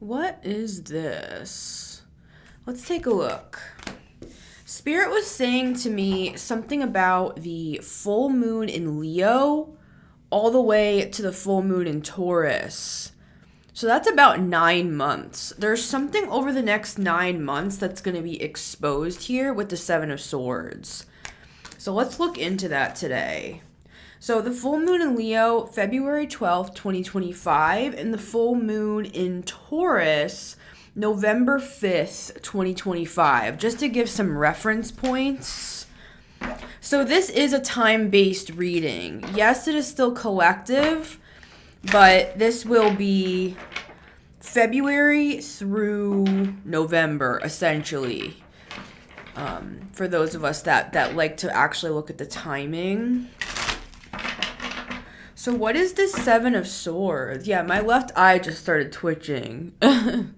What is this? Let's take a look. Spirit was saying to me something about the full moon in Leo all the way to the full moon in Taurus. So that's about 9 months. There's something over the next 9 months that's going to be exposed here with the Seven of Swords. So let's look into that today. So the full moon in Leo, February 12th, 2025, and the full moon in Taurus, November 5th, 2025, just to give some reference points. So this is a time-based reading. Yes, it is still collective, but this will be February through November, essentially, for those of us that like to actually look at the timing. So what is this Seven of Swords? Yeah, my left eye just started twitching. Oh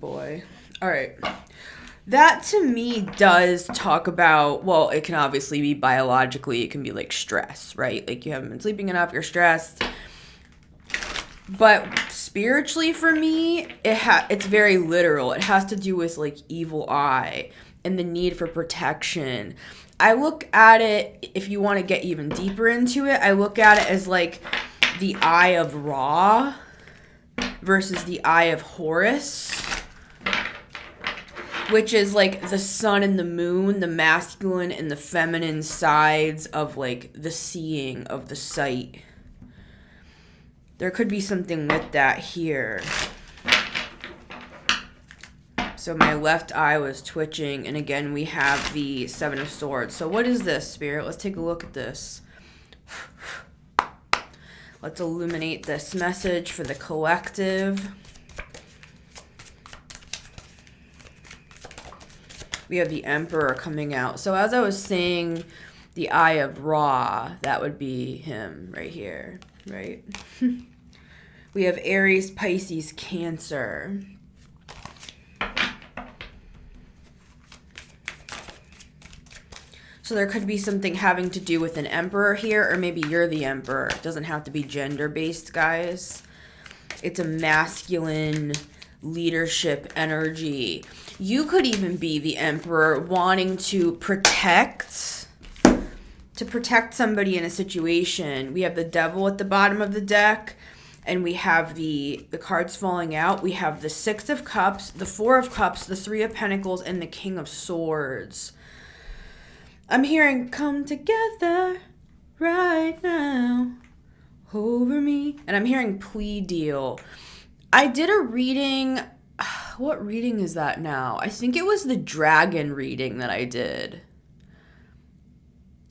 boy. All right. That to me does talk about, well, it can obviously be biologically, it can be like stress, right? Like you haven't been sleeping enough, you're stressed. But spiritually for me, it's very literal. It has to do with like evil eye and the need for protection. I look at it, if you want to get even deeper into it, I look at it as like the eye of Ra versus the eye of Horus, which is like the sun and the moon, the masculine and the feminine sides of like the seeing, of the sight. There could be something with that here. So my left eye was twitching, and again, we have the Seven of Swords. So what is this, Spirit? Let's take a look at this. Let's illuminate this message for the collective. We have the Emperor coming out. So as I was saying, the Eye of Ra, that would be him right here, right? We have Aries, Pisces, Cancer. So there could be something having to do with an emperor here, or maybe you're the emperor. It doesn't have to be gender-based, guys. It's a masculine leadership energy. You could even be the emperor wanting to protect somebody in a situation. We have the Devil at the bottom of the deck, and we have the cards falling out. We have the Six of Cups, the Four of Cups, the Three of Pentacles, and the King of Swords. I'm hearing, come together right now over me. And I'm hearing plea deal. I did a reading. What reading is that now? I think it was the dragon reading that I did.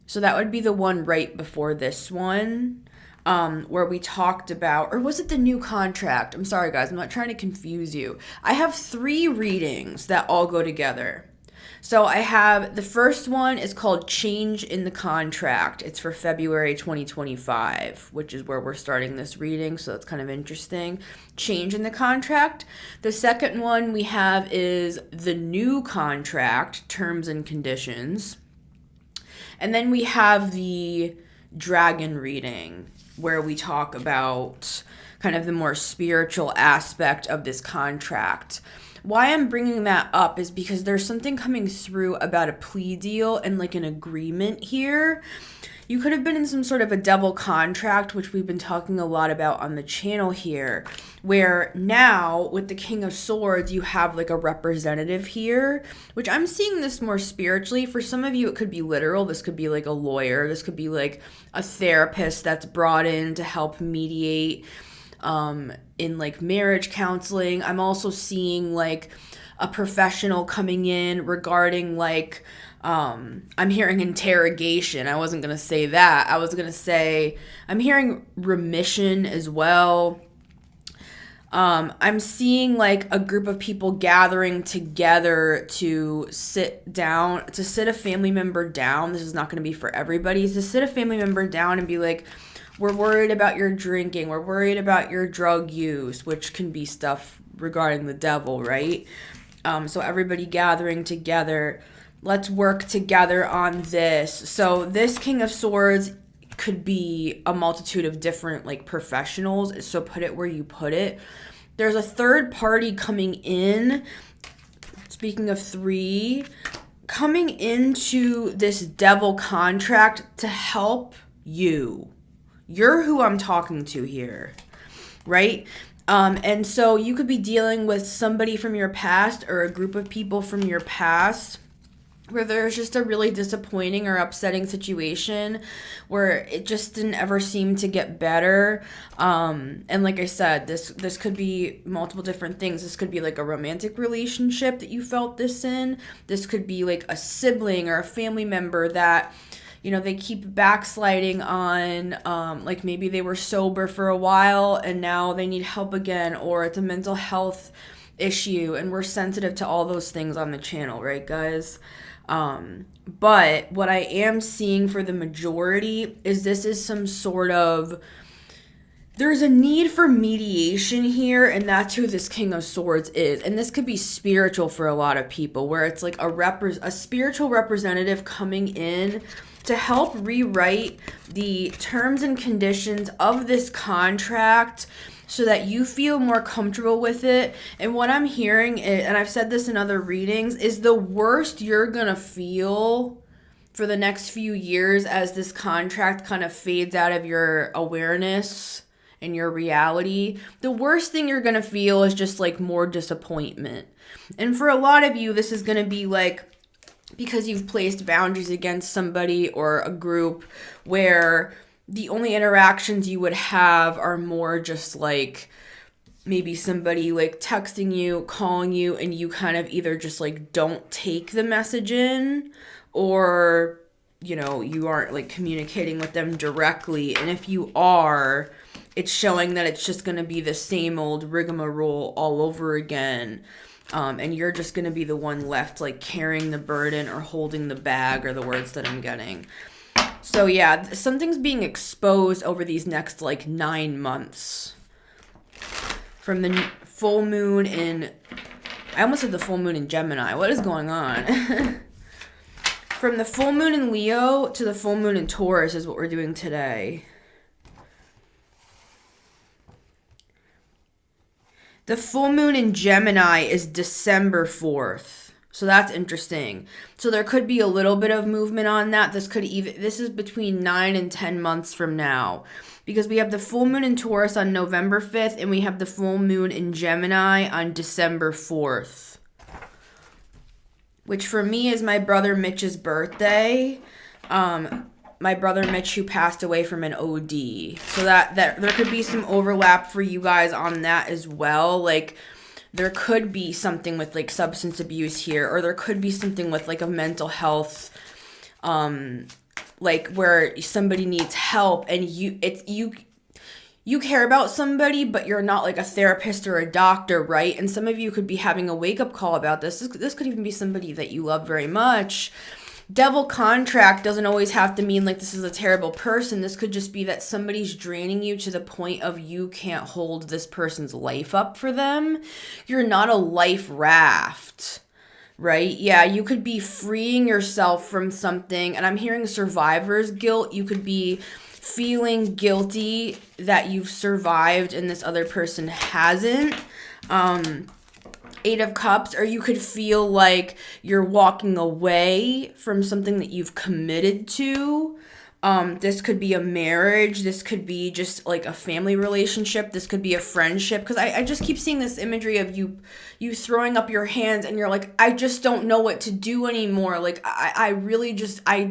So that would be the one right before this one, where we talked about, or was it the new contract? I'm sorry, guys. I'm not trying to confuse you. I have 3 readings that all go together. So I have, the first one is called Change in the Contract. It's for February 2025, which is where we're starting this reading, so it's kind of interesting. Change in the Contract. The second one we have is the New Contract, Terms and Conditions. And then we have the Dragon reading, where we talk about kind of the more spiritual aspect of this contract. Why I'm bringing that up is because there's something coming through about a plea deal and like an agreement here. You could have been in some sort of a devil contract, which we've been talking a lot about on the channel here, where now with the King of Swords, you have like a representative here, which I'm seeing this more spiritually. For some of you, it could be literal. This could be like a lawyer. This could be like a therapist that's brought in to help mediate in like marriage counseling. I'm also seeing like a professional coming in regarding like, I'm hearing interrogation. I wasn't going to say that. I was going to say, I'm hearing remission as well. I'm seeing like a group of people gathering together to sit a family member down. This is not going to be for everybody. To sit a family member down and be like, we're worried about your drinking. We're worried about your drug use, which can be stuff regarding the devil, right? So everybody gathering together. Let's work together on this. So this King of Swords could be a multitude of different like professionals. So put it where you put it. There's a third party coming in. Speaking of three, coming into this devil contract to help you. You're who I'm talking to here, right? And so you could be dealing with somebody from your past or a group of people from your past where there's just a really disappointing or upsetting situation where it just didn't ever seem to get better. And like I said, this could be multiple different things. This could be like a romantic relationship that you felt this in. This could be like a sibling or a family member that, you know, they keep backsliding on, like maybe they were sober for a while and now they need help again, or it's a mental health issue, and we're sensitive to all those things on the channel, right, guys? But what I am seeing for the majority is this is some sort of, there's a need for mediation here, and that's who this King of Swords is. And this could be spiritual for a lot of people, where it's like a spiritual representative coming in to help rewrite the terms and conditions of this contract so that you feel more comfortable with it. And what I'm hearing, and I've said this in other readings, is the worst you're gonna feel for the next few years as this contract kind of fades out of your awareness and your reality, the worst thing you're gonna feel is just like more disappointment. And for a lot of you, this is gonna be like, because you've placed boundaries against somebody or a group where the only interactions you would have are more just like maybe somebody like texting you, calling you, and you kind of either just like don't take the message in, or, you know, you aren't like communicating with them directly. And if you are, it's showing that it's just going to be the same old rigmarole all over again. And you're just going to be the one left like carrying the burden or holding the bag, are the words that I'm getting. So yeah, something's being exposed over these next like 9 months. From the full moon in, I almost said the full moon in Gemini. What is going on? From the full moon in Leo to the full moon in Taurus is what we're doing today. The full moon in Gemini is December 4th. So that's interesting. So there could be a little bit of movement on that. This is between 9 and 10 months from now. Because we have the full moon in Taurus on November 5th, and we have the full moon in Gemini on December 4th. Which for me is my brother Mitch's birthday. My brother Mitch, who passed away from an OD. So that there could be some overlap for you guys on that as well. Like, there could be something with like substance abuse here, or there could be something with like a mental health, like where somebody needs help and you care about somebody, but you're not like a therapist or a doctor, right? And some of you could be having a wake-up call about this. This could even be somebody that you love very much. Devil contract doesn't always have to mean like this is a terrible person. This could just be that somebody's draining you to the point of you can't hold this person's life up for them. You're not a life raft, right? Yeah, you could be freeing yourself from something. And I'm hearing survivor's guilt. You could be feeling guilty that you've survived and this other person hasn't. 8 of Cups, or you could feel like you're walking away from something that you've committed to. This could be a marriage. This could be just like a family relationship. This could be a friendship. Because I just keep seeing this imagery of you throwing up your hands and you're like, I just don't know what to do anymore. Like, I really just, I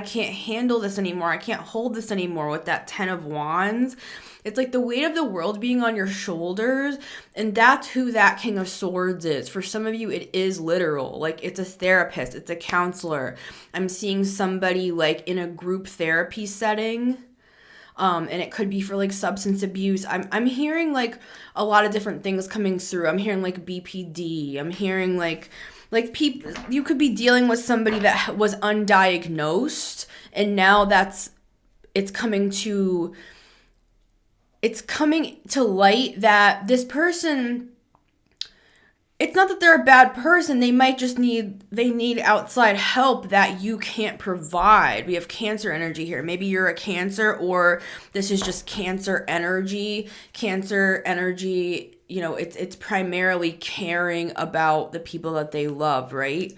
can't handle this anymore. I can't hold this anymore with that 10 of Wands. It's like the weight of the world being on your shoulders, and that's who that King of Swords is. For some of you, it is literal. Like, it's a therapist, it's a counselor. I'm seeing somebody like in a group therapy setting, and it could be for like substance abuse. I'm hearing like a lot of different things coming through. I'm hearing like BPD. I'm hearing like people. You could be dealing with somebody that was undiagnosed, and now it's coming to light that this person it's not that they're a bad person. They might just need outside help that you can't provide. We have Cancer energy here. Maybe you're a Cancer, or this is just Cancer energy. Cancer energy, it's primarily caring about the people that they love, right?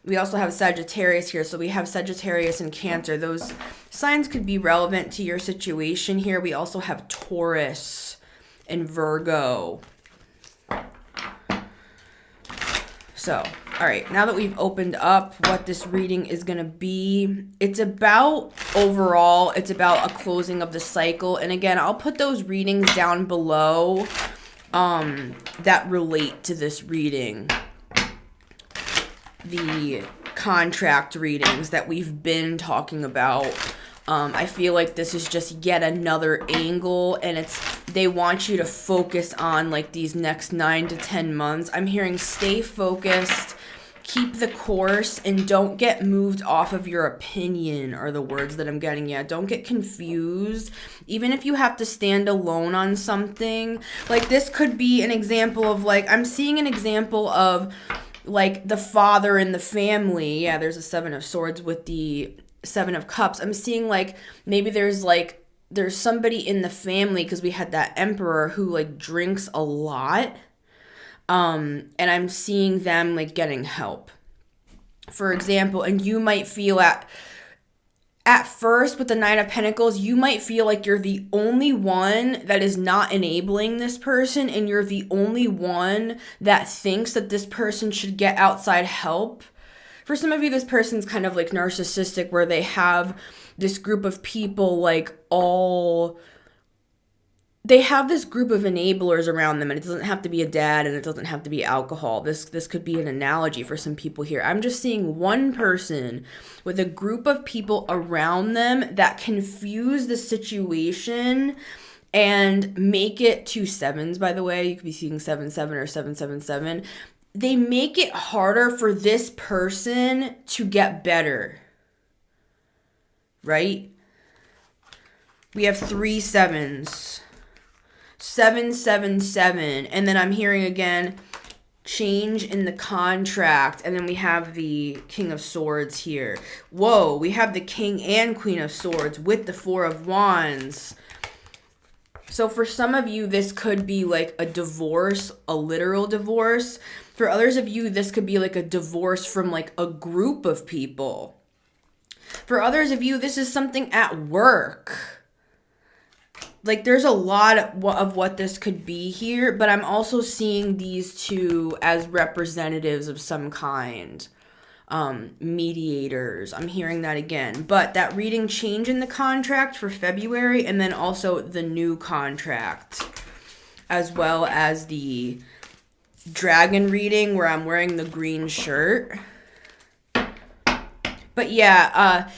We also have Sagittarius here. So we have Sagittarius and Cancer. Those signs could be relevant to your situation here. We also have Taurus and Virgo. So, all right, now that we've opened up what this reading is going to be, it's about overall, it's about a closing of the cycle. And again, I'll put those readings down below that relate to this reading. The contract readings that we've been talking about. I feel like this is just yet another angle, and they want you to focus on like these next 9 to 10 months. I'm hearing stay focused, keep the course, and don't get moved off of your opinion are the words that I'm getting. Yeah, don't get confused. Even if you have to stand alone on something, like this could be an example of I'm seeing an example of like the father in the family. Yeah, there's a 7 of Swords with the 7 of Cups. I'm seeing maybe there's somebody in the family, because we had that Emperor who drinks a lot. And I'm seeing them getting help, for example. And you might feel at first with the 9 of Pentacles, you might feel like you're the only one that is not enabling this person, and you're the only one that thinks that this person should get outside help. For some of you, this person's kind of narcissistic, where they have this group of people they have this group of enablers around them, and it doesn't have to be a dad, and it doesn't have to be alcohol. This could be an analogy for some people here. I'm just seeing one person with a group of people around them that confuse the situation and make it 2 7s, by the way. You could be seeing 7-7 or 7-7-7. They make it harder for this person to get better, right? We have 3 7s. 7-7-7. And then I'm hearing again, change in the contract. And then we have the King of Swords here. Whoa, we have the King and Queen of Swords with the 4 of Wands. So for some of you, this could be a divorce, a literal divorce. For others of you, this could be a divorce from a group of people. For others of you, this is something at work. There's a lot of what this could be here, but I'm also seeing these two as representatives of some kind. Mediators. I'm hearing that again. But that reading, change in the contract for February, and then also the new contract, as well as the dragon reading where I'm wearing the green shirt. But yeah,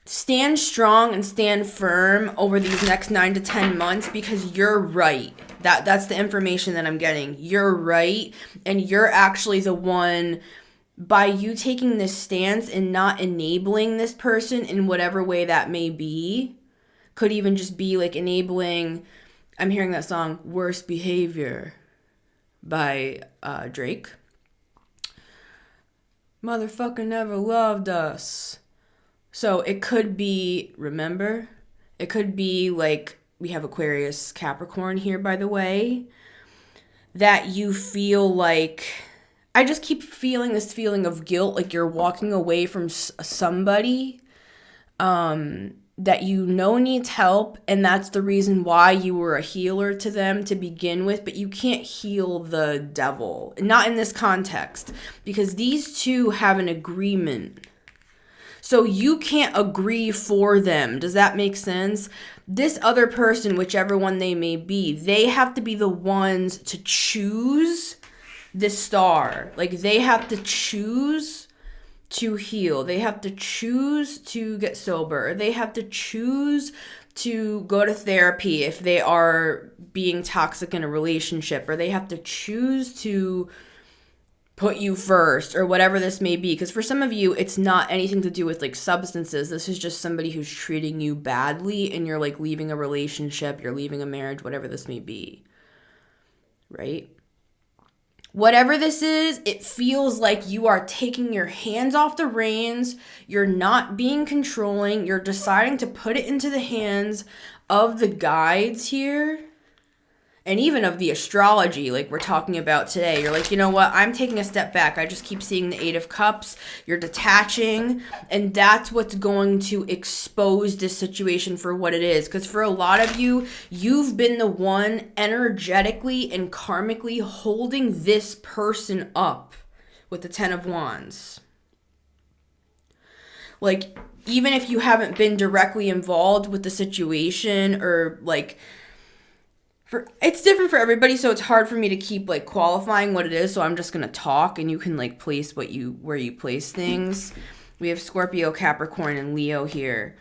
stand strong and stand firm over these next 9 to 10 months, because you're right. That's the information that I'm getting. You're right, and you're actually the one, by you taking this stance and not enabling this person in whatever way that may be. Could even just be enabling, I'm hearing that song, Worst Behavior by Drake. Motherfucker never loved us. So it could be, remember? It could be we have Aquarius, Capricorn here, by the way, that you feel I just keep feeling this feeling of guilt, you're walking away from somebody that needs help, and that's the reason why you were a healer to them to begin with, but you can't heal the devil. Not in this context, because these two have an agreement. So you can't agree for them. Does that make sense? This other person, whichever one they may be, they have to be the ones to choose the star. They have to choose to heal. They have to choose to get sober. They have to choose to go to therapy if they are being toxic in a relationship, or they have to choose to put you first, or whatever this may be. Because for some of you, it's not anything to do with substances. This is just somebody who's treating you badly, and you're leaving a relationship, you're leaving a marriage, whatever this may be, right? Whatever this is, it feels like you are taking your hands off the reins. You're not being controlling. You're deciding to put it into the hands of the guides here. And even of the astrology, like we're talking about today. You're like, you know what? I'm taking a step back. I just keep seeing the Eight of Cups. You're detaching. And that's what's going to expose this situation for what it is. Because for a lot of you, you've been the one energetically and karmically holding this person up with the Ten of Wands. Like, even if you haven't been directly involved with the situation or like... it's different for everybody, so it's hard for me to keep like qualifying what it is. So I'm just gonna talk, and you can like place where you place things. We have Scorpio, Capricorn, and Leo here.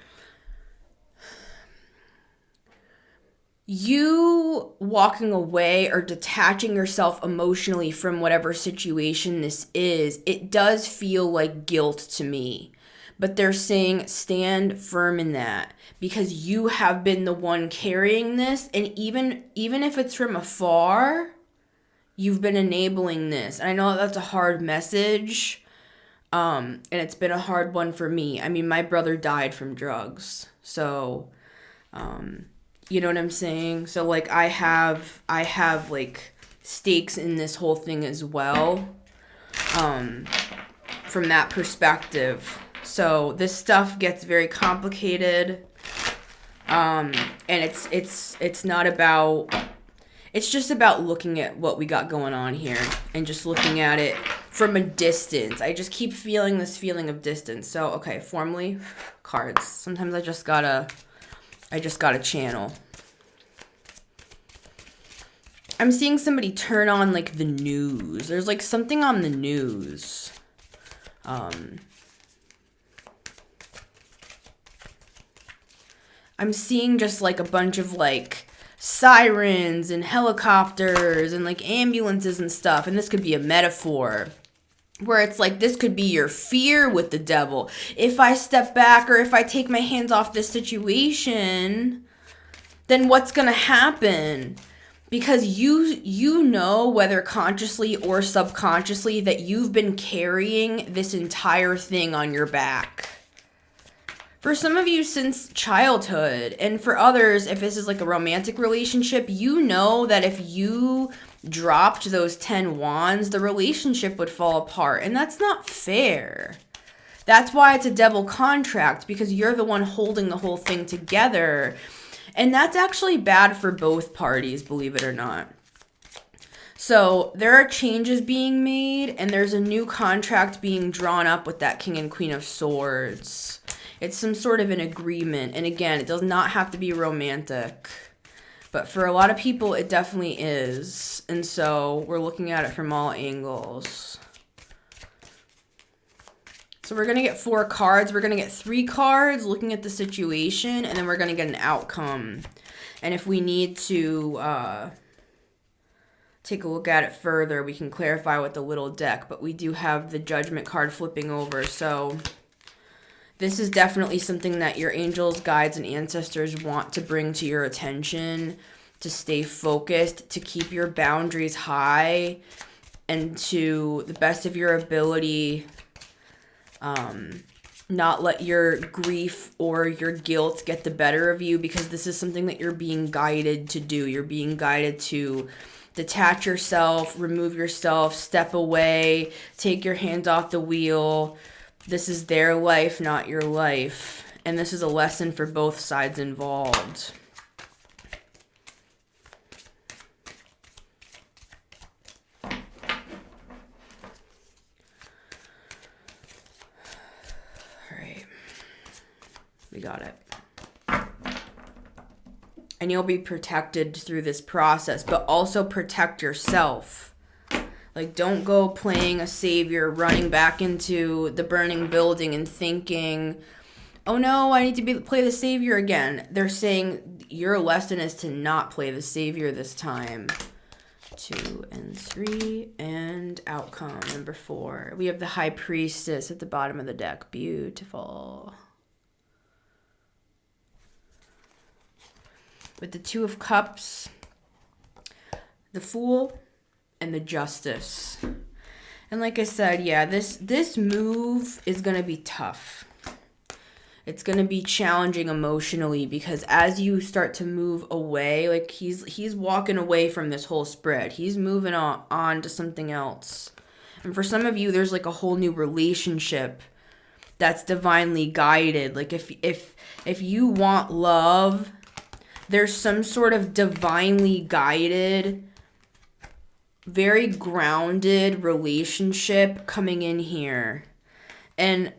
You walking away or detaching yourself emotionally from whatever situation this is, it does feel like guilt to me. But they're saying stand firm in that because you have been the one carrying this. And even if it's from afar, you've been enabling this. And I know that's a hard message. And it's been a hard one for me. I mean, my brother died from drugs. So, you know what I'm saying? So like I have like stakes in this whole thing as well. From that perspective. So this stuff gets very complicated, and it's not about, it's just about looking at what we got going on here and just looking at it from a distance. I just keep feeling this feeling of distance. So, okay, formally, cards. Sometimes I just gotta channel. I'm seeing somebody turn on like the news. There's like something on the news. I'm seeing just like a bunch of like sirens and helicopters and like ambulances and stuff. And this could be a metaphor where it's like this could be your fear with the devil. If I step back or if I take my hands off this situation, then what's going to happen? Because you know, whether consciously or subconsciously, that you've been carrying this entire thing on your back. For some of you since childhood, and for others, if this is like a romantic relationship, you know that if you dropped those 10 wands, the relationship would fall apart, and that's not fair. That's why it's a devil contract, because you're the one holding the whole thing together, and that's actually bad for both parties, believe it or not. So there are changes being made, and there's a new contract being drawn up with that King and Queen of Swords. It's some sort of an agreement. And again, it does not have to be romantic. But for a lot of people, it definitely is. And so we're looking at it from all angles. So we're going to get 4 cards. We're going to get 3 cards looking at the situation. And then we're going to get an outcome. And if we need to take a look at it further, we can clarify with the little deck. But we do have the Judgment card flipping over. So... this is definitely something that your angels, guides, and ancestors want to bring to your attention, to stay focused, to keep your boundaries high, and to the best of your ability, not let your grief or your guilt get the better of you, because this is something that you're being guided to do. You're being guided to detach yourself, remove yourself, step away, take your hands off the wheel. This is their life, not your life. And this is a lesson for both sides involved. All right. We got it. And you'll be protected through this process, but also protect yourself. Like, don't go playing a savior, running back into the burning building and thinking, oh no, I need to play the savior again. They're saying your lesson is to not play the savior this time. 2 and 3, and outcome number 4. We have the High Priestess at the bottom of the deck. Beautiful. With the 2 of Cups, the Fool, and the Justice. And like I said, yeah, this move is going to be tough. It's going to be challenging emotionally because as you start to move away, like he's walking away from this whole spread. He's moving on to something else. And for some of you, there's like a whole new relationship that's divinely guided. Like if you want love, there's some sort of divinely guided, very grounded relationship coming in here. And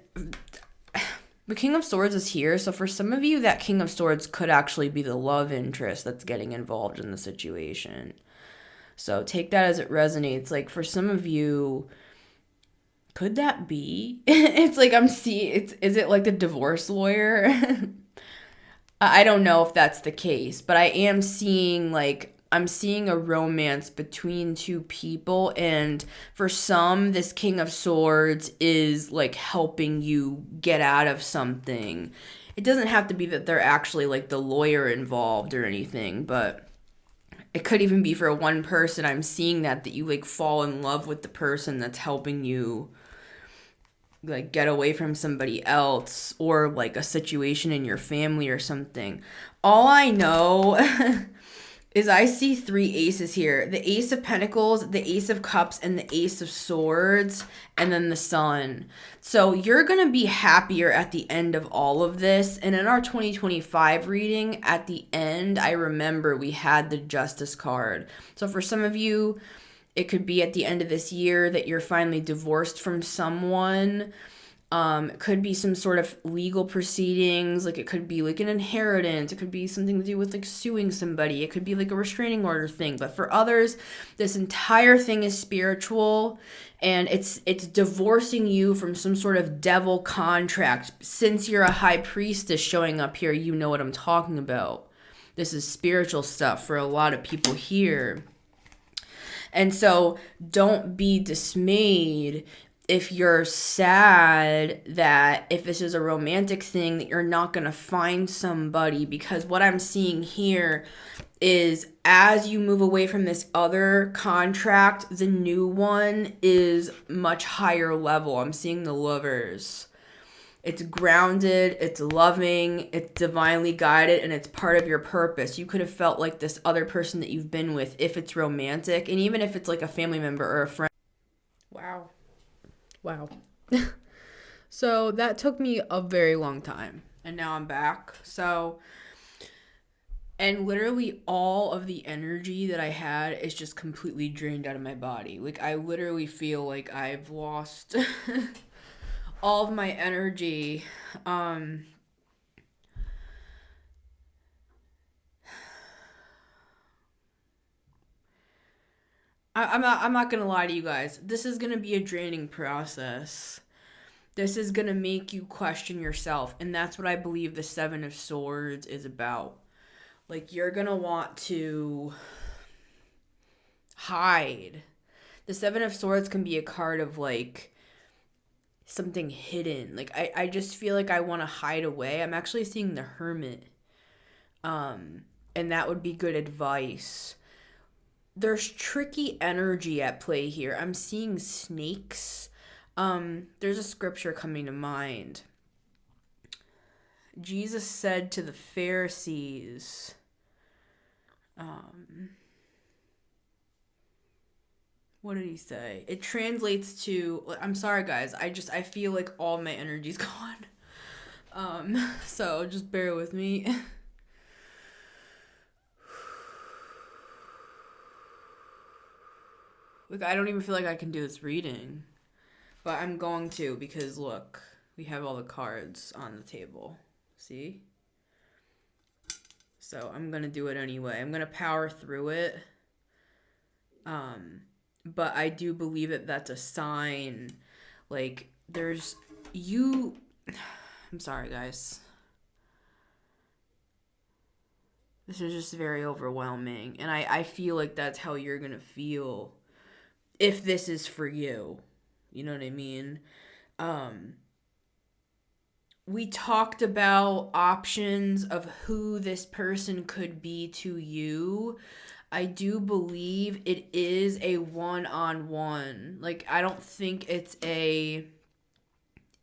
the King of Swords is here, so for some of you, that King of Swords could actually be the love interest that's getting involved in the situation. So take that as it resonates. Like for some of you, could that be? It's like is it like the divorce lawyer? I don't know if that's the case, but I'm seeing a romance between two people, and for some, this King of Swords is like helping you get out of something. It doesn't have to be that they're actually like the lawyer involved or anything, but it could even be for one person. I'm seeing that you like fall in love with the person that's helping you like get away from somebody else or like a situation in your family or something. All I know is I see 3 aces here. The Ace of Pentacles, the Ace of Cups, and the Ace of Swords, and then the Sun. So you're going to be happier at the end of all of this. And in our 2025 reading, at the end, I remember we had the Justice card. So for some of you, it could be at the end of this year that you're finally divorced from someone. It could be some sort of legal proceedings. Like it could be like an inheritance. It could be something to do with like suing somebody. It could be like a restraining order thing. But for others, this entire thing is spiritual, and it's divorcing you from some sort of devil contract. Since you're a high priestess showing up here, you know what I'm talking about. This is spiritual stuff for a lot of people here. And so don't be dismayed if you're sad that if this is a romantic thing that you're not going to find somebody, because what I'm seeing here is as you move away from this other contract, the new one is much higher level. I'm seeing the Lovers. It's grounded, it's loving, it's divinely guided, and it's part of your purpose. You could have felt like this other person that you've been with, if it's romantic, and even if it's like a family member or a friend. Wow. So that took me a very long time, and now I'm back. And literally all of the energy that I had is just completely drained out of my body. Like I literally feel like I've lost all of my energy. I'm not gonna lie to you guys. This is gonna be a draining process. This is gonna make you question yourself, and that's what I believe the Seven of Swords is about. Like you're gonna want to hide. The Seven of Swords can be a card of like something hidden. Like I just feel like I want to hide away. I'm actually seeing the Hermit. And that would be good advice. There's tricky energy at play here. I'm seeing snakes. There's a scripture coming to mind. Jesus said to the Pharisees, what did he say? It translates to, I'm sorry guys, I feel like all my energy's gone. So just bear with me. Look, I don't even feel like I can do this reading. But I'm going to, because look, we have all the cards on the table. See? So I'm going to do it anyway. I'm going to power through it. But I do believe that that's a sign. Like, there's you. I'm sorry, guys. This is just very overwhelming. And I feel like that's how you're going to feel if this is for you. You know what I mean? We talked about options of who this person could be to you. I do believe it is a one-on-one. Like, I don't think it's in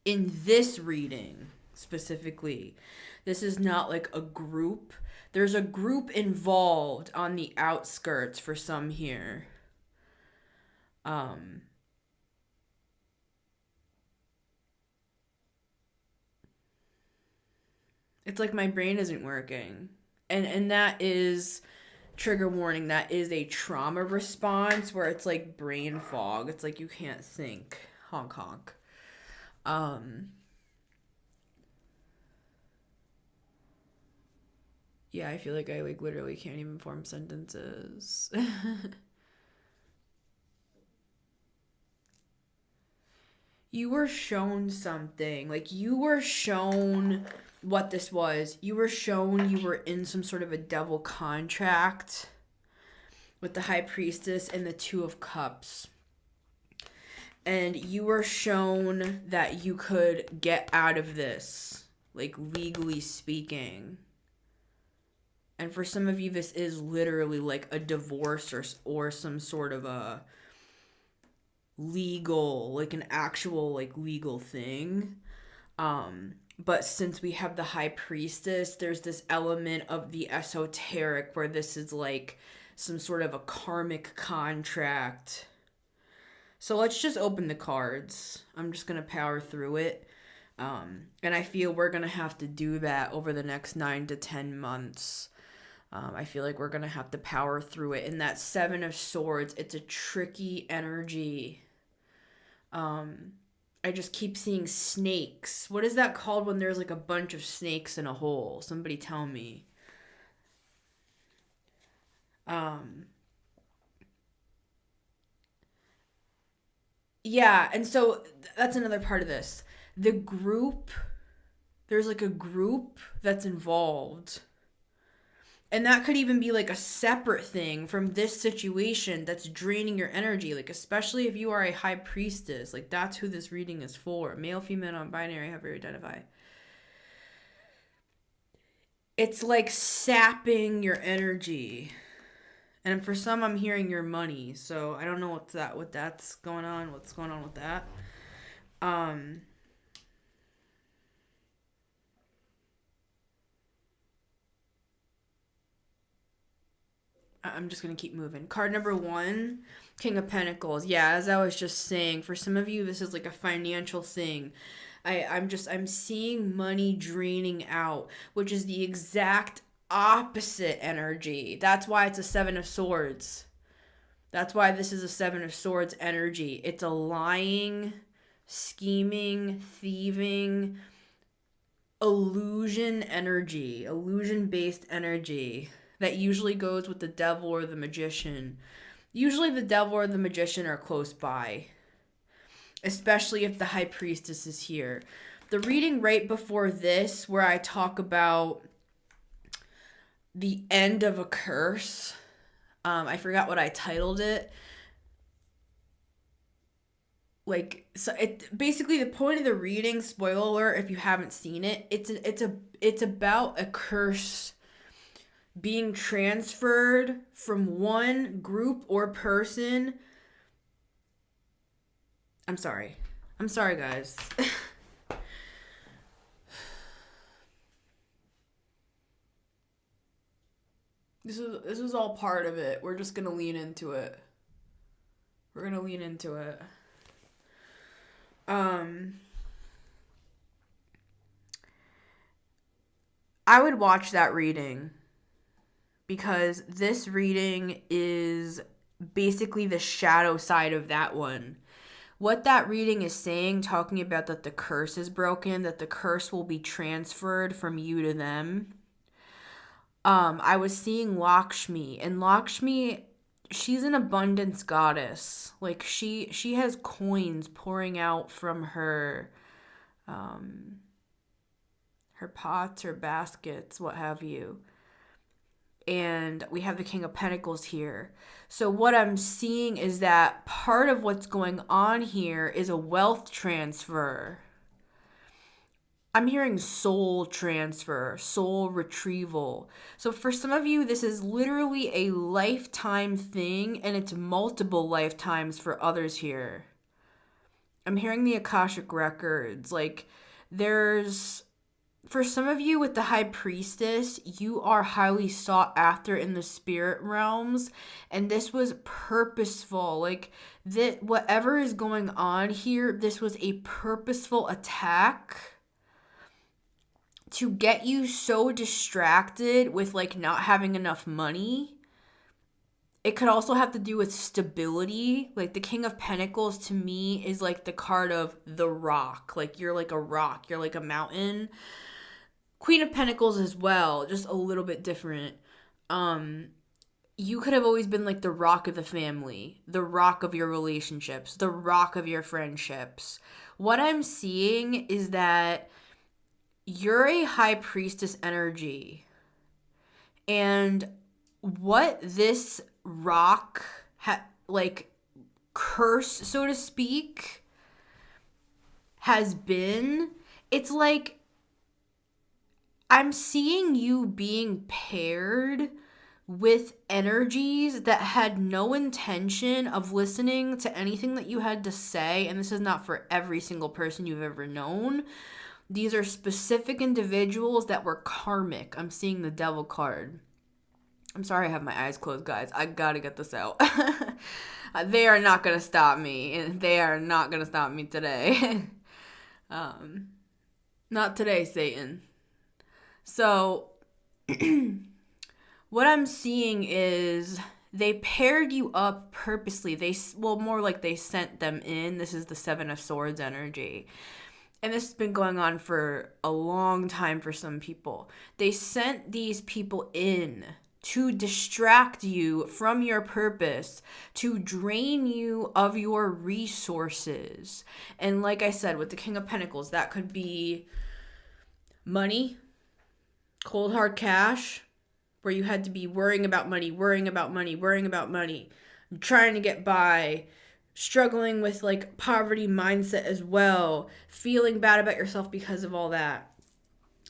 this reading specifically, this is not like a group. There's a group involved on the outskirts for some here. Um, it's like my brain isn't working. And that is trigger warning. That is a trauma response where it's like brain fog. It's like you can't think. Honk honk. Um yeah, I feel like I like literally can't even form sentences. You were shown something. Like, you were shown what this was. You were shown you were in some sort of a devil contract with the High Priestess and the Two of Cups. And you were shown that you could get out of this, like, legally speaking. And for some of you, this is literally like a divorce or some sort of a legal, like an actual like legal thing. But since we have the High Priestess, there's this element of the esoteric where this is like some sort of a karmic contract. So let's just open the cards. I'm just going to power through it. And I feel we're going to have to do that over the next 9 to 10 months. I feel like we're going to have to power through it. And that Seven of Swords, it's a tricky energy. I just keep seeing snakes. What is that called when there's like a bunch of snakes in a hole? Somebody tell me. Yeah, and so that's another part of this. The group, there's like a group that's involved. And that could even be like a separate thing from this situation that's draining your energy. Like, especially if you are a high priestess. Like, that's who this reading is for. Male, female, non-binary, however you identify. It's like sapping your energy. And for some, I'm hearing your money. So I don't know what that's going on. What's going on with that? I'm just going to keep moving. Card number 1, King of Pentacles. Yeah, as I was just saying, for some of you, this is like a financial thing. I'm seeing money draining out, which is the exact opposite energy. That's why it's a Seven of Swords. That's why this is a Seven of Swords energy. It's a lying, scheming, thieving, illusion energy, illusion-based energy that usually goes with the devil or the magician. Usually the devil or the magician are close by, especially if the High Priestess is here. The reading right before this, where I talk about the end of a curse, I forgot what I titled it. Like, so it basically, the point of the reading, spoiler alert if you haven't seen it, it's about a curse being transferred from one group or person. I'm sorry, guys. This is all part of it. We're just gonna lean into it. I would watch that reading, because this reading is basically the shadow side of that one. What that reading is saying, talking about that the curse is broken, that the curse will be transferred from you to them. I was seeing Lakshmi, and Lakshmi, she's an abundance goddess. Like, she has coins pouring out from her pots or baskets, what have you. And we have the King of Pentacles here. So what I'm seeing is that part of what's going on here is a wealth transfer. I'm hearing soul transfer, soul retrieval. So for some of you, this is literally a lifetime thing, and it's multiple lifetimes for others here. I'm hearing the Akashic Records. Like, there's, for some of you with the High Priestess, you are highly sought after in the spirit realms, and this was purposeful. Like, that whatever is going on here, this was a purposeful attack to get you so distracted with like not having enough money. It could also have to do with stability. Like the King of Pentacles to me is like the card of the rock. Like you're like a rock, you're like a mountain. Queen of Pentacles as well, just a little bit different. You could have always been like the rock of the family, the rock of your relationships, the rock of your friendships. What I'm seeing is that you're a High Priestess energy. And what this rock, like curse, so to speak, has been, it's like I'm seeing you being paired with energies that had no intention of listening to anything that you had to say. And this is not for every single person you've ever known. These are specific individuals that were karmic. I'm seeing the Devil card. I'm sorry I have my eyes closed, guys. I gotta get this out. They are not gonna stop me. And they are not gonna stop me today. Not today, Satan. So, what I'm seeing is they paired you up purposely. More like they sent them in. This is the Seven of Swords energy. And this has been going on for a long time for some people. They sent these people in to distract you from your purpose, to drain you of your resources. And like I said, with the King of Pentacles, that could be money, cold hard cash, where you had to be worrying about money, trying to get by, struggling with like poverty mindset as well, feeling bad about yourself because of all that.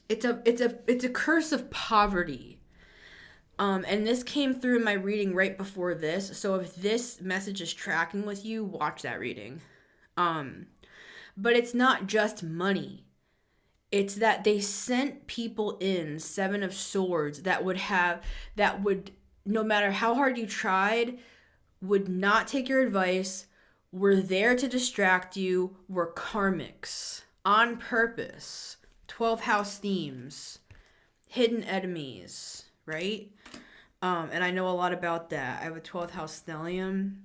It's a curse of poverty. And this came through in my reading right before this. So if this message is tracking with you, watch that reading. But it's not just money. It's that they sent people in, Seven of Swords, that would, no matter how hard you tried, would not take your advice, were there to distract you, were karmics, on purpose. 12th house themes, hidden enemies, right? And I know a lot about that. I have a 12th house stellium.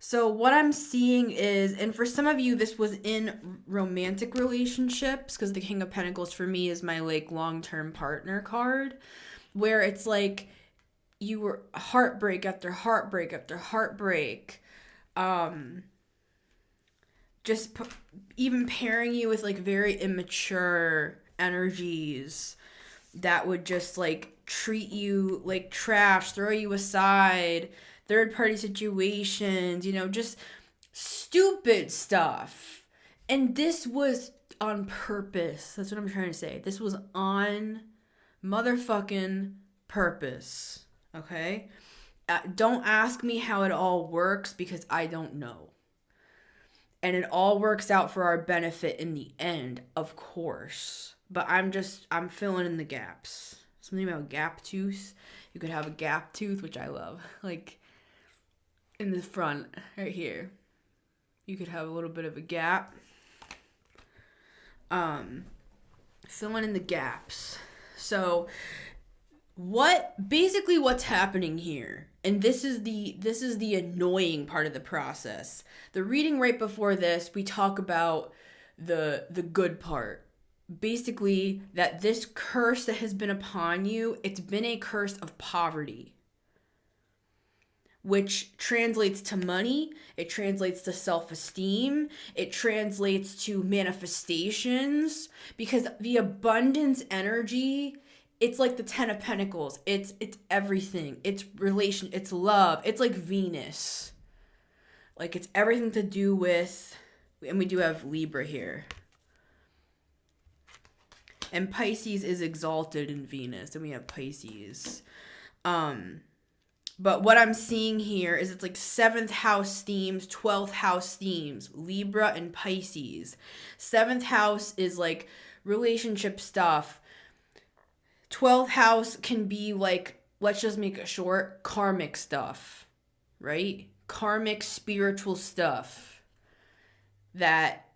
So what I'm seeing is, and for some of you, this was in romantic relationships, because the King of Pentacles for me is my like long-term partner card, where it's like you were heartbreak after heartbreak after heartbreak. Even pairing you with like very immature energies that would just like treat you like trash, throw you aside, third party situations, just stupid stuff. And this was on purpose. That's what I'm trying to say. This was on motherfucking purpose. Okay? Don't ask me how it all works, because I don't know. And it all works out for our benefit in the end, of course. But I'm filling in the gaps. Something about gap tooth. You could have a gap tooth, which I love. Like, in the front, right here. You could have a little bit of a gap. Filling in the gaps. So, what's happening here? And this is the annoying part of the process. The reading right before this, we talk about the good part. Basically, that this curse that has been upon you, it's been a curse of poverty, which translates to money, it translates to self-esteem, it translates to manifestations, because the abundance energy, it's like the 10 of Pentacles. It's everything. It's relation, it's love. It's like Venus. Like, it's everything to do with, and we do have Libra here. And Pisces is exalted in Venus, and we have Pisces. But what I'm seeing here is it's like 7th house themes, 12th house themes, Libra and Pisces. 7th house is like relationship stuff. 12th house can be like, let's just make it short, karmic stuff, right? Karmic spiritual stuff that,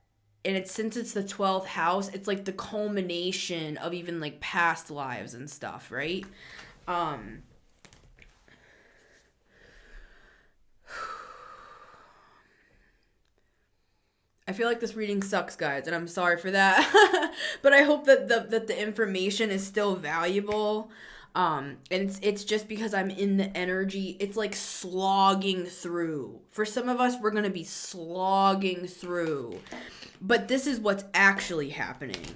and it's, since it's the 12th house, it's like the culmination of even like past lives and stuff, right? I feel like this reading sucks, guys, and I'm sorry for that. But I hope that the information is still valuable. And it's just because I'm in the energy. It's like slogging through. For some of us, we're going to be slogging through. But this is what's actually happening.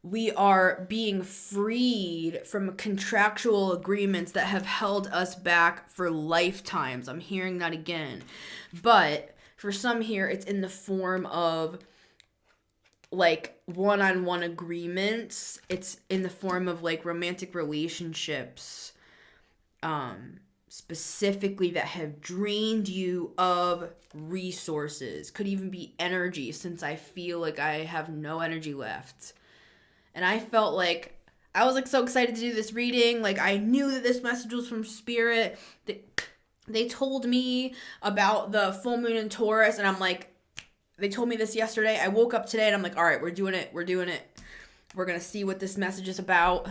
We are being freed from contractual agreements that have held us back for lifetimes. I'm hearing that again. But for some here, it's in the form of like one-on-one agreements. It's in the form of like romantic relationships, specifically that have drained you of resources. Could even be energy, since I feel like I have no energy left. And I felt like I was like so excited to do this reading. Like I knew that this message was from Spirit. They told me about the full moon in Taurus, and I'm like, they told me this yesterday. I woke up today and I'm like, all right, we're doing it. We're going to see what this message is about.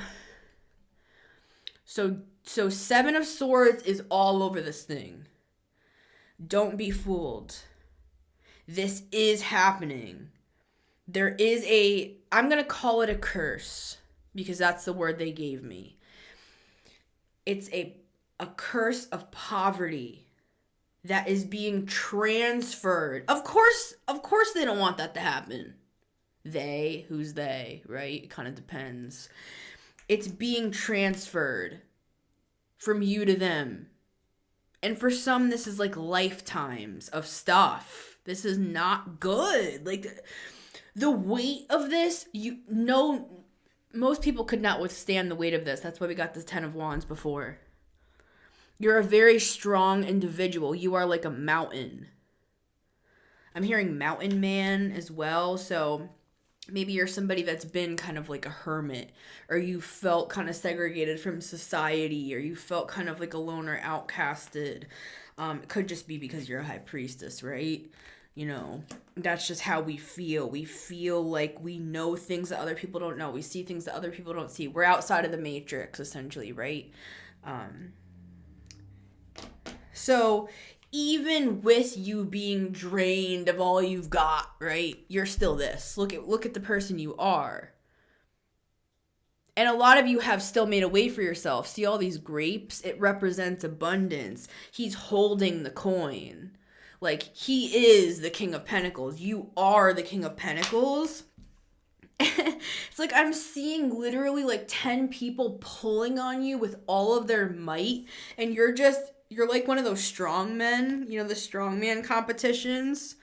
So 7 of Swords is all over this thing. Don't be fooled. This is happening. There is I'm going to call it a curse because that's the word they gave me. It's a curse of poverty that is being transferred. Of course they don't want that to happen. Who's they, right? It kind of depends. It's being transferred from you to them. And for some, this is like lifetimes of stuff. This is not good. Like the weight of this, most people could not withstand the weight of this. That's why we got the 10 of Wands before. You're a very strong individual. You are like a mountain. I'm hearing mountain man as well. So maybe you're somebody that's been kind of like a hermit, or you felt kind of segregated from society, or you felt kind of like alone or outcasted. It could just be because you're a high priestess, right? You know, that's just how we feel. We feel like we know things that other people don't know. We see things that other people don't see. We're outside of the matrix, essentially, right? So even with you being drained of all you've got, right, you're still this. Look at the person you are. And a lot of you have still made a way for yourself. See all these grapes? It represents abundance. He's holding the coin. Like, he is the King of Pentacles. You are the King of Pentacles. It's like I'm seeing literally like 10 people pulling on you with all of their might. And you're like one of those strong men, you know, the strongman competitions,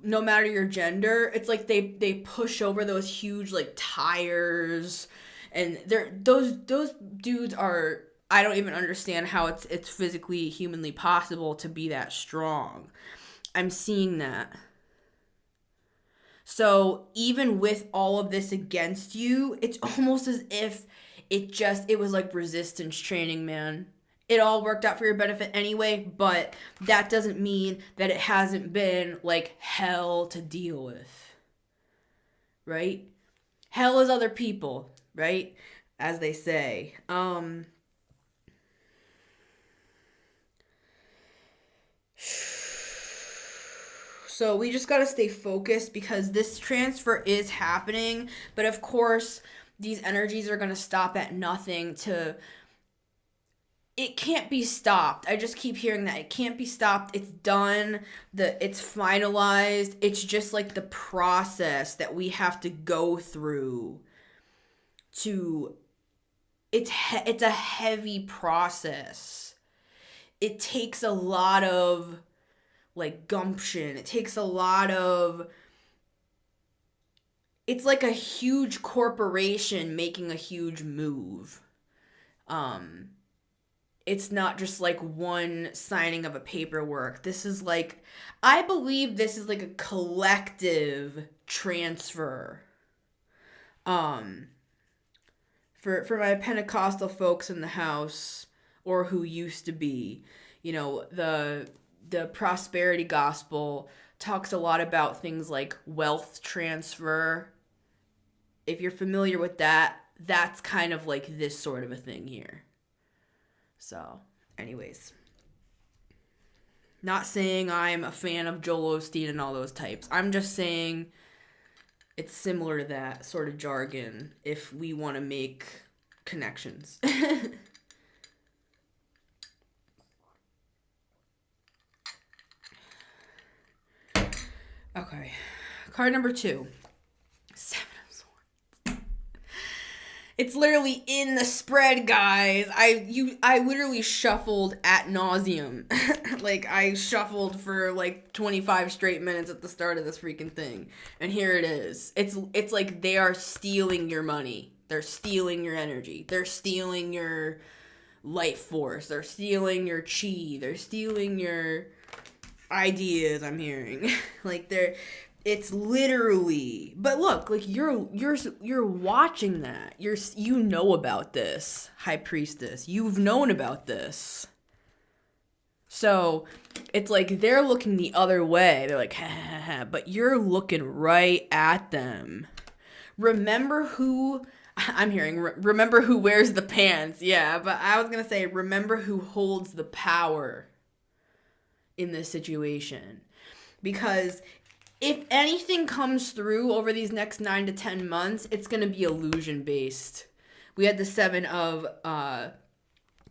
no matter your gender. It's like they push over those huge like tires, and those dudes are, I don't even understand how it's physically, humanly possible to be that strong. I'm seeing that. So even with all of this against you, it's almost as if it was like resistance training, man. It all worked out for your benefit anyway, but that doesn't mean that it hasn't been like hell to deal with, right? Hell is other people, right? As they say. So we just got to stay focused because this transfer is happening. But of course, these energies are going to stop at nothing it can't be stopped. I just keep hearing that. It can't be stopped. It's done. It's finalized. It's just like the process that we have to go through it's a heavy process. It takes a lot of like gumption. It takes a lot of it's like a huge corporation making a huge move. It's not just like one signing of a paperwork. This is like, I believe this is like a collective transfer. For my Pentecostal folks in the house, or who used to be, the prosperity gospel talks a lot about things like wealth transfer. If you're familiar with that, that's kind of like this sort of a thing here. So, anyways. Not saying I'm a fan of Joel Osteen and all those types. I'm just saying it's similar to that sort of jargon if we want to make connections. Okay. Card number 2. 7 of Swords. It's literally in the spread, guys. I literally shuffled at nauseum. Like, I shuffled for like 25 straight minutes at the start of this freaking thing. And here it is. It's like they are stealing your money. They're stealing your energy. They're stealing your life force. They're stealing your chi. They're stealing your ideas, I'm hearing. Like, it's literally, but look, like you're watching that. You know about this, High Priestess. You've known about this. So it's like they're looking the other way. They're like, ha ha ha, but you're looking right at them. Remember who wears the pants. Yeah, but I was going to say, remember who holds the power in this situation. Because if anything comes through over these next 9 to 10 months, it's going to be illusion based. We had the 7 of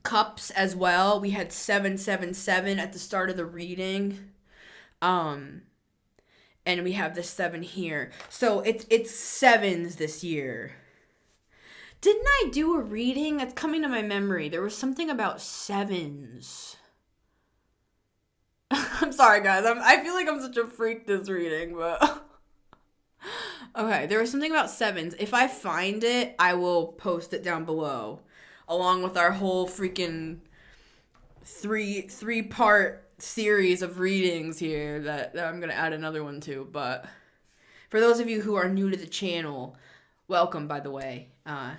Cups as well. We had 777 at the start of the reading. And we have the 7 here. So it's 7s this year. Didn't I do a reading? That's coming to my memory. There was something about 7s. I'm sorry, guys. I feel like I'm such a freak this reading, but... Okay, there was something about 7s. If I find it, I will post it down below. Along with our whole freaking three-part series of readings here that I'm going to add another one to. But for those of you who are new to the channel, welcome, by the way. I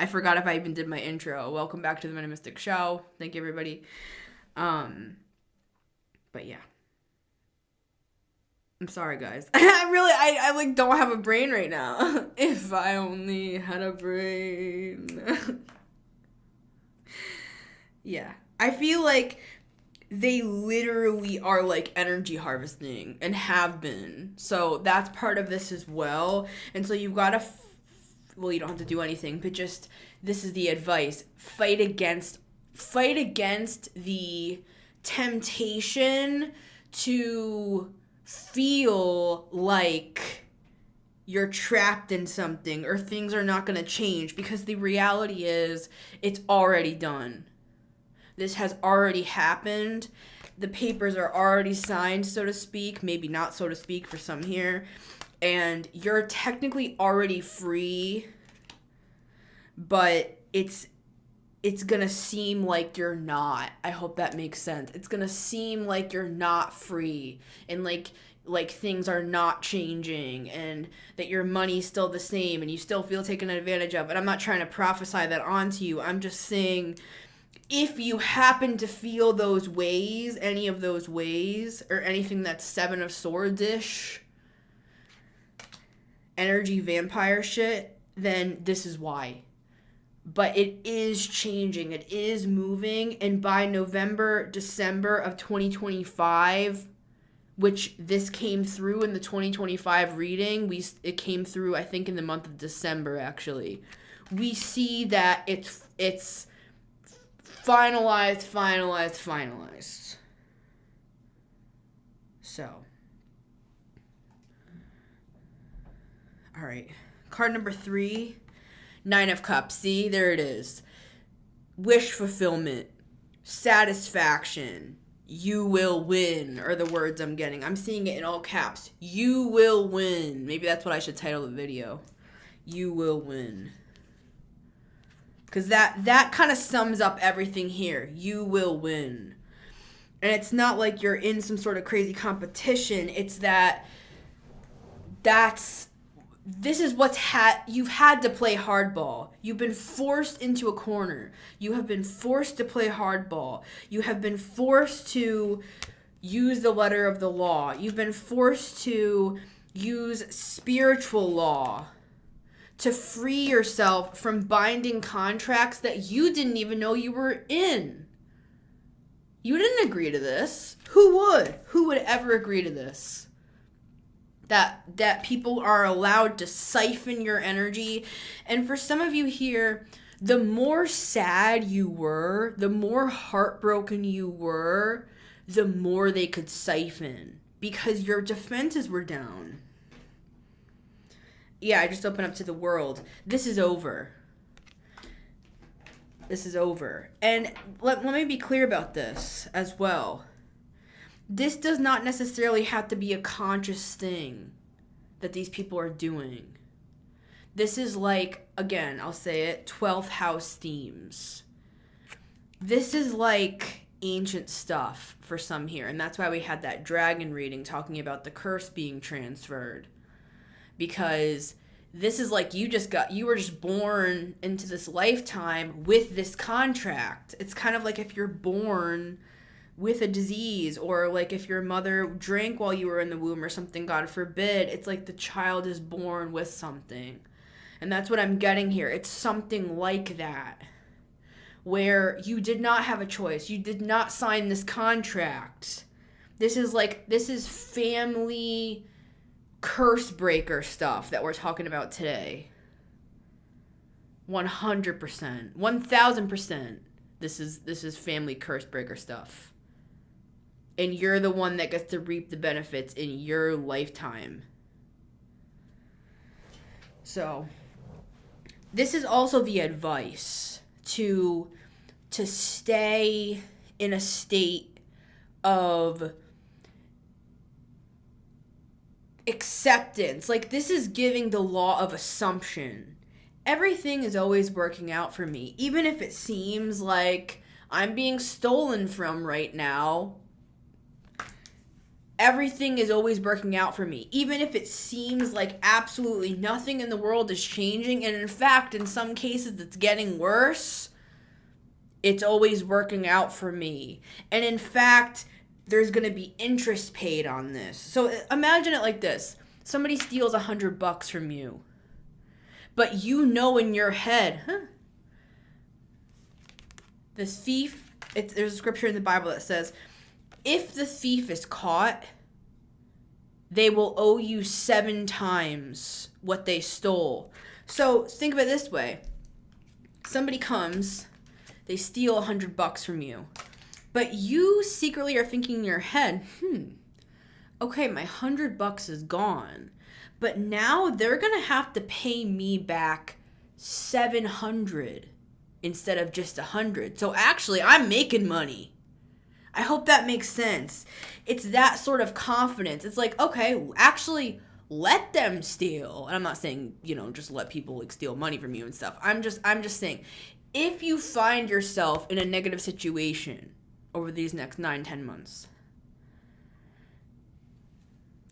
forgot if I even did my intro. Welcome back to the Metamystic Show. Thank you, everybody. But yeah. I'm sorry, guys. I like don't have a brain right now. If I only had a brain. Yeah. I feel like they literally are like energy harvesting and have been. So that's part of this as well. And so you've got to, well, you don't have to do anything, but just, this is the advice. Fight against the temptation to feel like you're trapped in something or things are not going to change, because the reality is it's already done. This has already happened. The papers are already signed, so to speak, maybe not so to speak for some here, and you're technically already free, but it's gonna seem like you're not. I hope that makes sense. It's gonna seem like you're not free, and like things are not changing, and that your money's still the same and you still feel taken advantage of. And I'm not trying to prophesy that onto you. I'm just saying, if you happen to feel those ways, any of those ways, or anything that's 7 of Swords-ish, energy vampire shit, then this is why. But it is changing. It is moving. And by November, December of 2025, which this came through in the 2025 reading, it came through, I think, in the month of December, actually. We see that it's finalized. So. All right. Card number 3. 9 of Cups. See, there it is. Wish fulfillment. Satisfaction. You will win are the words I'm getting. I'm seeing it in all caps. You will win. Maybe that's what I should title the video. You will win. Because that kind of sums up everything here. You will win. And it's not like you're in some sort of crazy competition. It's this is you've had to play hardball. You've been forced into a corner. You have been forced to play hardball. You have been forced to use the letter of the law. You've been forced to use spiritual law to free yourself from binding contracts that you didn't even know you were in. You didn't agree to this. Who would? Who would ever agree to this? That people are allowed to siphon your energy. And for some of you here, the more sad you were, the more heartbroken you were, the more they could siphon because your defenses were down. Yeah, I just opened up to the world. This is over. This is over. And let me be clear about this as well. This does not necessarily have to be a conscious thing that these people are doing. This is like, again, I'll say it, 12th house themes. This is like ancient stuff for some here. And that's why we had that dragon reading talking about the curse being transferred. Because this is like you were just born into this lifetime with this contract. It's kind of like if you're born with a disease, or like if your mother drank while you were in the womb or something, God forbid, it's like the child is born with something. And that's what I'm getting here. It's something like that, where you did not have a choice. You did not sign this contract. This is family curse breaker stuff that we're talking about today. 100%, 1000%. This is family curse breaker stuff. And you're the one that gets to reap the benefits in your lifetime. So, this is also the advice to stay in a state of acceptance. Like, this is giving the law of assumption. Everything is always working out for me. Even if it seems like I'm being stolen from right now, everything is always working out for me. Even if it seems like absolutely nothing in the world is changing, and in fact, in some cases, it's getting worse, it's always working out for me. And in fact, there's going to be interest paid on this. So imagine it like this. Somebody steals $100 from you. But you know in your head, the thief, there's a scripture in the Bible that says, if the thief is caught, they will owe you 7 times what they stole. So think of it this way. Somebody comes, they steal $100 from you. But you secretly are thinking in your head, okay, my $100 is gone. But now they're going to have to pay me back 700 instead of just 100. So actually, I'm making money. I hope that makes sense. It's that sort of confidence. It's like, okay, actually let them steal. And I'm not saying, just let people like steal money from you and stuff. I'm just saying, if you find yourself in a negative situation over these next 9-10 months,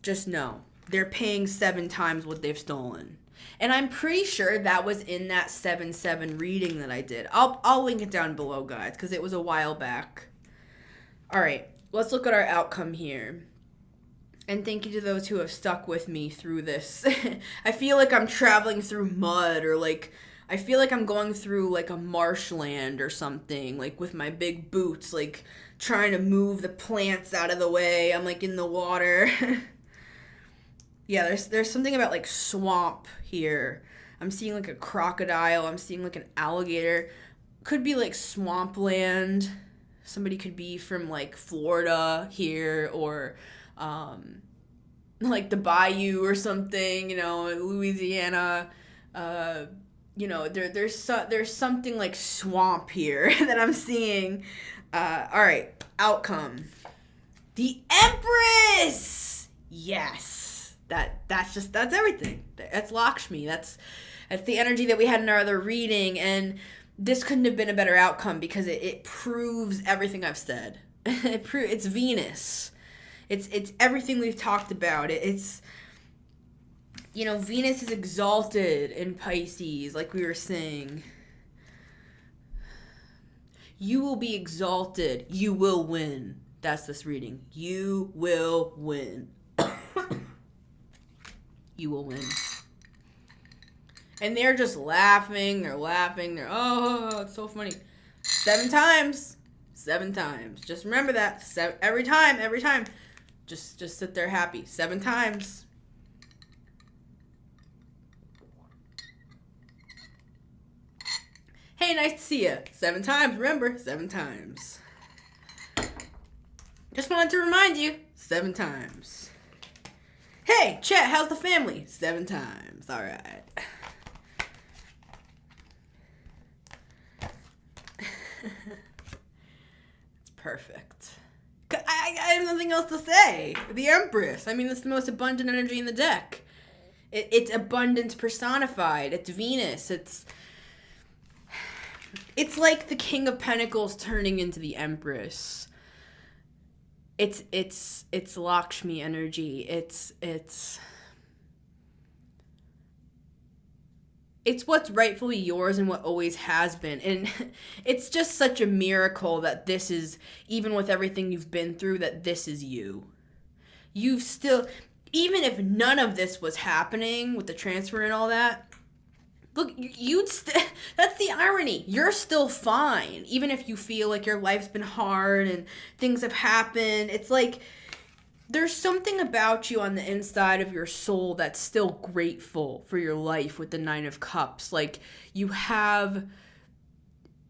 just know they're paying 7 times what they've stolen. And I'm pretty sure that was in that 7/7 reading that I did. I'll link it down below, guys, because it was a while back. All right, let's look at our outcome here. And thank you to those who have stuck with me through this. I feel like I'm traveling through mud, or like I feel like I'm going through like a marshland or something, like with my big boots, like trying to move the plants out of the way. I'm like in the water. Yeah, there's something about like swamp here. I'm seeing like a crocodile. I'm seeing like an alligator. Could be like swampland. Somebody could be from like Florida here, or like the bayou or something, Louisiana. there's something like swamp here that I'm seeing. All right, outcome. The Empress. Yes, that's everything. That's Lakshmi. That's the energy that we had in our other reading, and this couldn't have been a better outcome because it proves everything I've said. It's Venus. It's everything we've talked about. It's Venus is exalted in Pisces, like we were saying. You will be exalted. You will win. That's this reading. You will win. You will win. And they're just laughing. They're laughing. Oh, it's so funny. 7 times. 7 times. Just remember that. Every time. Just sit there happy. 7 times. Hey, nice to see you. 7 times. Remember, 7 times. Just wanted to remind you. 7 times. Hey, chat, how's the family? 7 times. All right. It's perfect. I have nothing else to say. The Empress. I mean, it's the most abundant energy in the deck. It's abundance personified. It's Venus. It's like the King of Pentacles turning into the Empress. It's Lakshmi energy. It's what's rightfully yours and what always has been. And it's just such a miracle that this is, even with everything you've been through, that this is you. You've still, even if none of this was happening with the transfer and all that, look, that's the irony. You're still fine. Even if you feel like your life's been hard and things have happened. It's like there's something about you on the inside of your soul that's still grateful for your life with the 9 of Cups. Like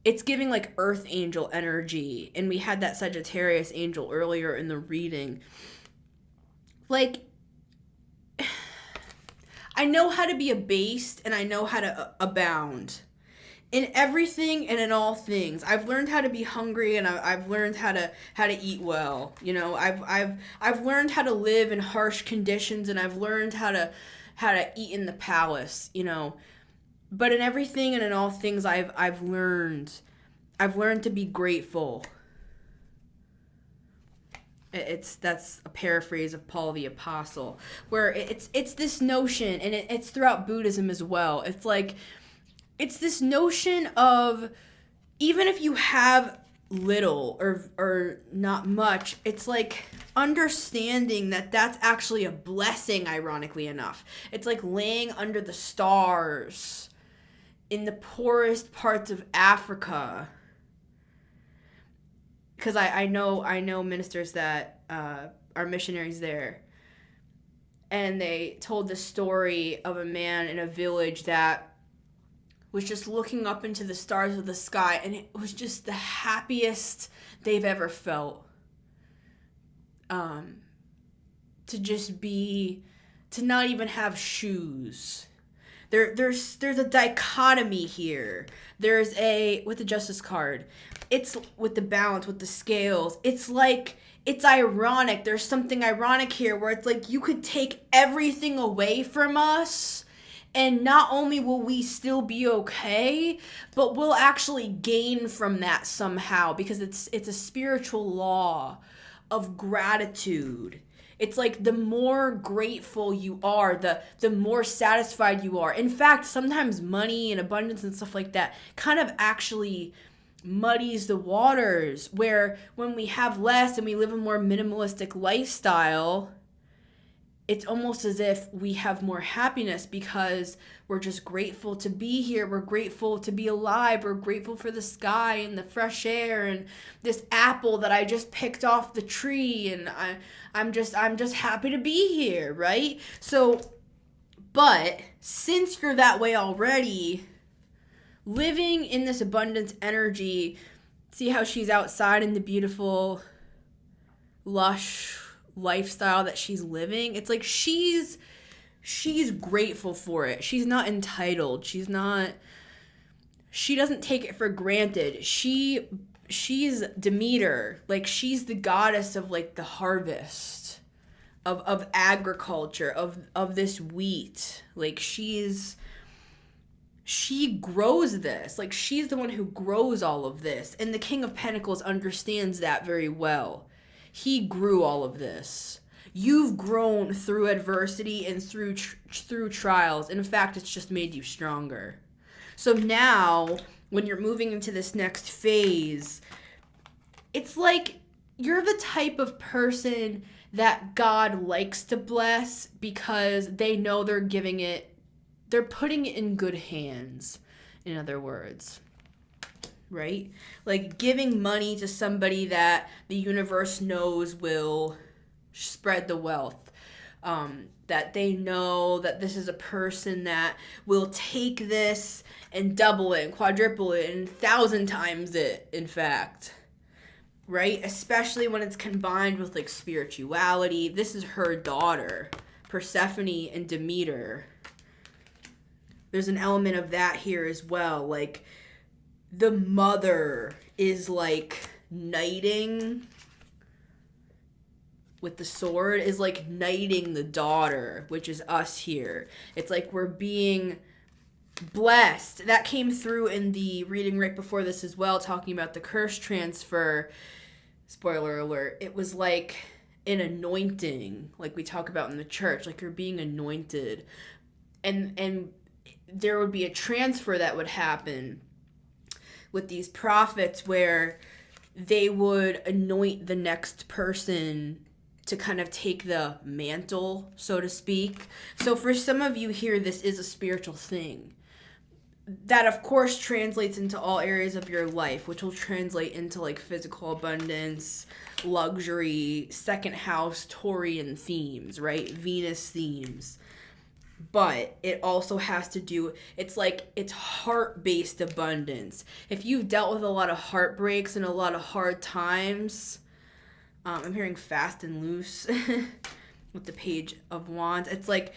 it's giving like Earth Angel energy. And we had that Sagittarius Angel earlier in the reading. Like, I know how to be abased and I know how to abound in everything and in all things. I've learned how to be hungry and I've learned how to eat well. I've learned how to live in harsh conditions and I've learned how to eat in the palace. But in everything and in all things, I've learned to be grateful. That's a paraphrase of Paul the Apostle, where it's this notion, and it's throughout Buddhism as well. It's like, it's this notion of, even if you have little or not much, it's like understanding that that's actually a blessing, ironically enough. It's like laying under the stars in the poorest parts of Africa. Because I know ministers that are missionaries there. And they told the story of a man in a village that was just looking up into the stars of the sky. And it was just the happiest they've ever felt. To not even have shoes. There's a dichotomy here. There's with the Justice card, it's with the balance, with the scales. It's like, it's ironic. There's something ironic here where it's like you could take everything away from us and not only will we still be okay, but we'll actually gain from that somehow, because it's a spiritual law of gratitude. It's like the more grateful you are, the more satisfied you are. In fact, sometimes money and abundance and stuff like that kind of actually muddies the waters, where when we have less and we live a more minimalistic lifestyle, it's almost as if we have more happiness because we're just grateful to be here. We're grateful to be alive. We're grateful for the sky and the fresh air and this apple that I just picked off the tree, and I'm just happy to be here, right? So, but since you're that way already, living in this abundance energy, see how she's outside in the beautiful, lush lifestyle that she's living. It's like she's grateful for it. She's not entitled. She's not she doesn't take it for granted. She's Demeter, like she's the goddess of like the harvest, of agriculture, of this wheat. Like she grows this. Like she's the one who grows all of this. And the King of Pentacles understands that very well. He grew all of this. You've grown through adversity and through trials. In fact, it's just made you stronger. So now, when you're moving into this next phase, it's like you're the type of person that God likes to bless because they know they're putting it in good hands, in other words. Right? Like giving money to somebody that the universe knows will spread the wealth. That they know that this is a person that will take this and double it and quadruple it and 1,000 times it, in fact. Right? Especially when it's combined with like spirituality. This is her daughter, Persephone and Demeter. There's an element of that here as well. Like the mother is like knighting with the sword, is like knighting the daughter, which is us here. It's like we're being blessed. That came through in the reading right before this as well, talking about the curse transfer. Spoiler alert. It was like an anointing, like we talk about in the church, like you're being anointed. And there would be a transfer that would happen with these prophets where they would anoint the next person to kind of take the mantle, so to speak. So for some of you here, this is a spiritual thing. That, of course, translates into all areas of your life, which will translate into, like, physical abundance, luxury, second house, Taurian themes, right? Venus themes. But it also has to do, it's heart-based abundance. If you've dealt with a lot of heartbreaks and a lot of hard times, I'm hearing fast and loose with the Page of Wands. It's like,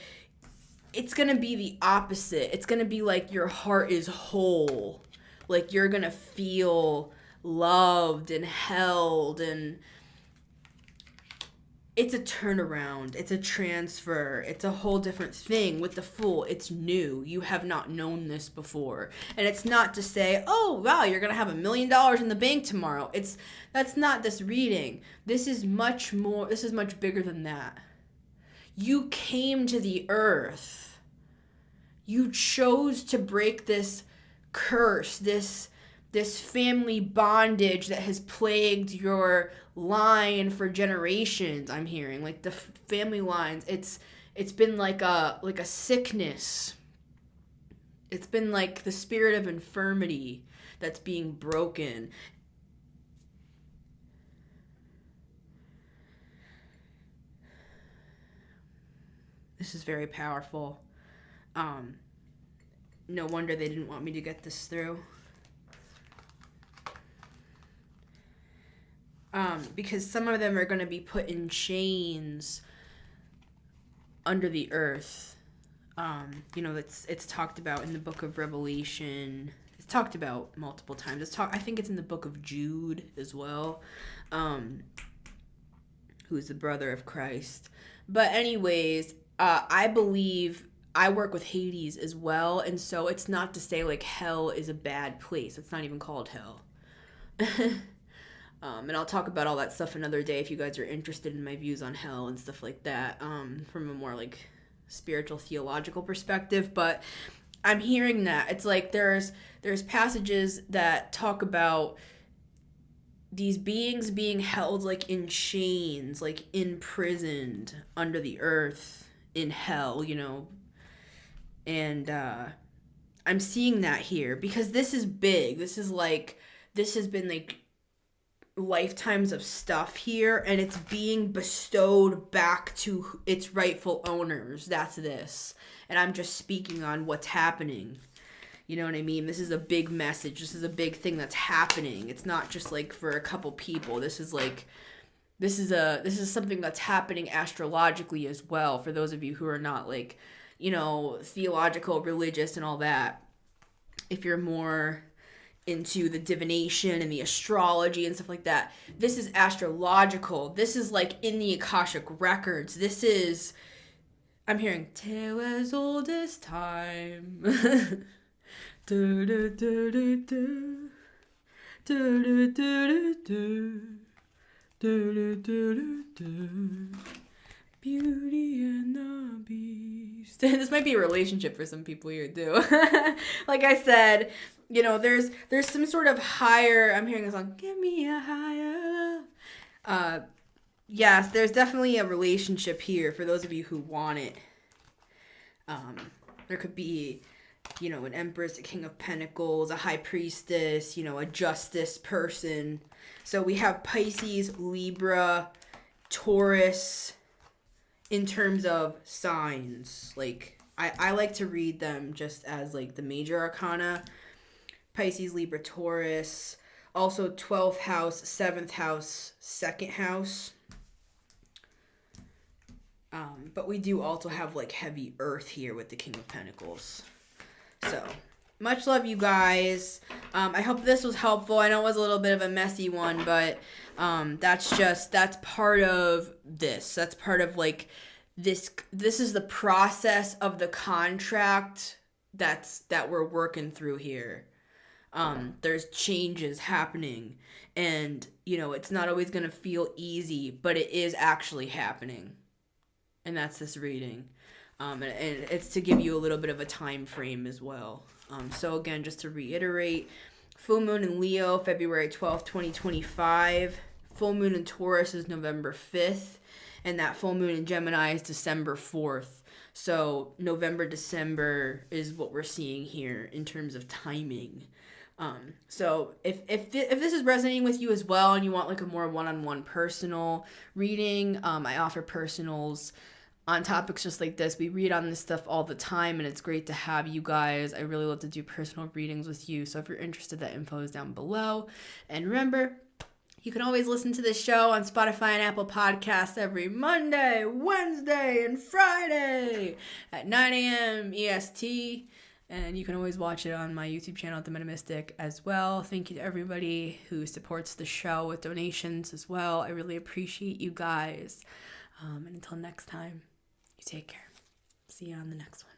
it's going to be the opposite. It's going to be like your heart is whole. Like you're going to feel loved and held, and it's a turnaround. It's a transfer. It's a whole different thing. With the Fool, it's new. You have not known this before. And it's not to say, oh, wow, you're going to have $1 million in the bank tomorrow. That's not this reading. This is much more, this is much bigger than that. You came to the earth. You chose to break this curse, this family bondage that has plagued your line for generations. I'm hearing like the family lines. It's been like a sickness. It's been like the spirit of infirmity that's being broken. This is very powerful. No wonder they didn't want me to get this through. Because some of them are going to be put in chains under the earth. It's talked about in the book of Revelation. It's talked about multiple times. I think it's in the book of Jude as well, who is the brother of Christ. But anyways, I believe I work with Hades as well, and so it's not to say like hell is a bad place. It's not even called hell. And I'll talk about all that stuff another day if you guys are interested in my views on hell and stuff like that, from a more like spiritual theological perspective. But I'm hearing that it's like there's passages that talk about these beings being held like in chains, like imprisoned under the earth in hell, and I'm seeing that here because this is big. This has been like lifetimes of stuff here, and it's being bestowed back to its rightful owners. That's this. And I'm just speaking on what's happening. You know what I mean? This is a big message. This is a big thing that's happening. It's not just like for a couple people. This is something that's happening astrologically as well, for those of you who are not like, theological, religious and all that. if you're more into the divination and the astrology and stuff like that. This is astrological. This is like in the Akashic records. This is, I'm hearing tale as old as time. do, do, do, do, do. Do, do, do, do, do. Do, do, do, do, do. Beauty and the Beast. This might be a relationship for some people here too. Like I said, you know, there's some sort of higher. I'm hearing a song. Give me a higher love. Yes, there's definitely a relationship here for those of you who want it. There could be, you know, an Empress, a King of Pentacles, a High Priestess, you know, a Justice person. So we have Pisces, Libra, Taurus. In terms of signs, like I like to read them just as like the major arcana. Pisces, Libra, Taurus. Also 12th house, 7th house, 2nd house. But we do also have like heavy earth here with the King of Pentacles. So much love, you guys. I hope this was helpful. I know it was a little bit of a messy one, but that's part of this. That's part of like this is the process of the contract that we're working through here. There's changes happening, and you know, it's not always going to feel easy, but it is actually happening. And that's this reading. And it's to give you a little bit of a time frame as well. So again, just to reiterate, full moon in Leo, February 12th, 2025. Full moon in Taurus is November 5th. And that full moon in Gemini is December 4th. So November, December is what we're seeing here in terms of timing. So if this is resonating with you as well and you want like a more one-on-one personal reading, I offer personals on topics just like this. We read on this stuff all the time, and it's great to have you guys. I really love to do personal readings with you. So if you're interested, that info is down below. And remember, you can always listen to this show on Spotify and Apple Podcasts every Monday, Wednesday, and Friday at 9 a.m. EST. And you can always watch it on my YouTube channel at The Metamystic as well. Thank you to everybody who supports the show with donations as well. I really appreciate you guys. And until next time, you take care. See you on the next one.